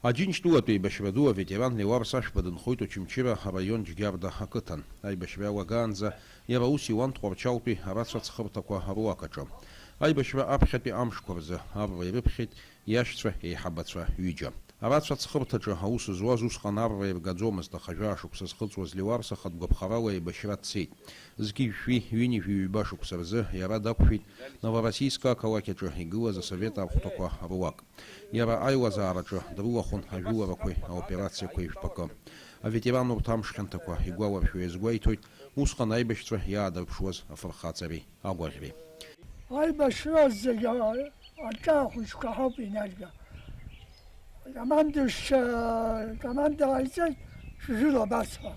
Аџьынџьтәылатәи аибашьраду аветеран Леуарса ашәба дынхоит Очамчыра араион Џьгьарда ақыҭан. Аибашьра уагаанӡа иара ус иуан Тҟәарчалтәи арацәа ҵхырҭақәа руакаҿы. Аибашьра аԥхьатәи амшқәа рзы арра ирыԥхьеит иашьцәа еиҳабацәа ҩыџьа. Арацәа ҵхырҭаҿы аус зуаз усҟан арра иргаӡомызт, аха жәаа шықәса зхыҵуаз Леуарса хатәгәаԥхарала аибашьра дцеит. Зқьи жәшәи ҩынҩажәи ҩба шықәса рзы иара дақәшәеит Новороссийск ақалақь аҿы игылаз асовет архәҭақәа руак. Иара аилазаараҿы дрылахәын ажәыларақәеи аоперациақәеи жәпакы. Аветеран урҭ амш хьанҭақәа игәаларшәо иазгәеиҭоит усҟан аибашьцәа иаадырԥшуаз афырхаҵареи агәаӷьреи. Аибашьра зегьы аҿаахәыҷқәа ҳауп инарга. Команда ҟаиҵеит шәжәыла абасҟа.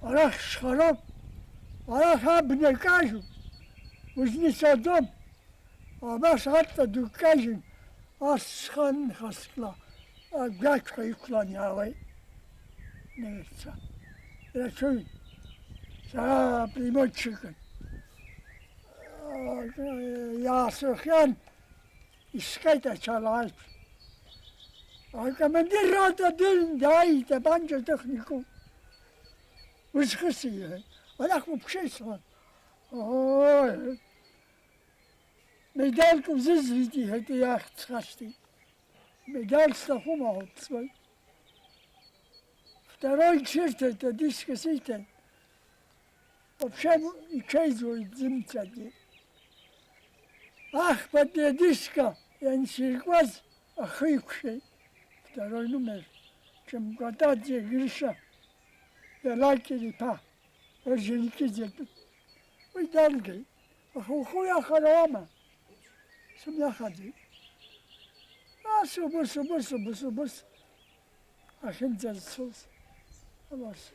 Арахь шхароуп, арахь абна кажьуп, узнысаӡом. Абас ата ду кажьын, ас сханхасла, агәаҿҳәа иқәлан иаауеит. Немеццәа. Рацәаҩын. Сара примоччикын. Иаасырхиан, искеит ачалааит. Командир рота дааит абанџьа техникум. Узхысиеит. Арахь уԥшеисуан. Медальк узызрит иҳәеит иахьцхашҭит. Медаль сҭахума ҳәа. Второй чирҭеит, адиск сиҭеит. Вообще иҽеиӡуеит зымцагьы. Ахԥатәи адиска иансиркуаз ахы иқәшәеит. Второй номер. Чымкәатаӡе Гриша. Иалакьер-иԥа. Орџьоникиӡетәи. Уи далгеит. Аха ухы уиахарауама? Сымҩахаӡеит. Убыс. Ахьынӡазцоз. Абас.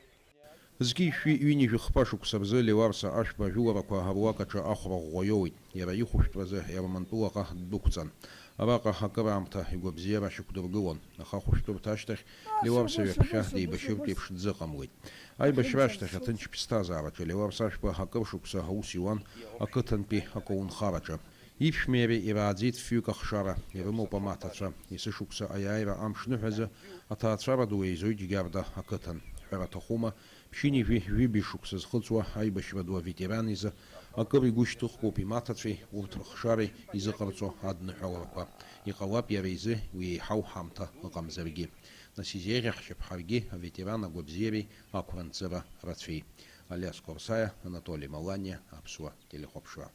Зқьи жәшәи ҩынҩажәи хԥа шықәса рзы Леуарса ашәба ажәыларақәа аруак аҿы ахәра ӷәӷәа иоуит. Иара ихәышәтәразы Ермантәылаҟа ддәықәҵан. Араҟа акыраамҭа игәабзиара ашьақәдыргылон. Аха ахәышәтәырҭа ашьҭахь Леуарса ҩаԥхьа деибашьыртә еиԥш дзыҟамлеит. Аибашьра ашьҭахь аҭынч ԥсҭазаараҿы Леуарса ашәба акыр шықәса аус иуан ақыҭантәи аколнхараҿы. Иԥшәмеи ирааӡеит фҩык ахшара, ирымоуп амаҭацәа. Есышықәса аиааира амш ныҳәазы аҭаацәара ду еизоит Џьгьарда ақыҭан. Ҳәара аҭахума, ԥшьынҩажәи ҩыби шықәса зхыҵуа аибашьра ду аветеран изы акыр игәы шьҭыхгоуп имаҭацәеи урҭ рыхшареи изыҟарҵо адныҳәаларақәа. Иҟалап иара изы уи еиҳау ҳамҭа ыҟамзаргьы. Нас изеиӷьаҳшьап ҳаргьы аветеран агәабзиареи ақәранҵыра рацәеи. Алиас Корсаиа, Анатолий Маланиа, Аԥсуа телехәаԥшра.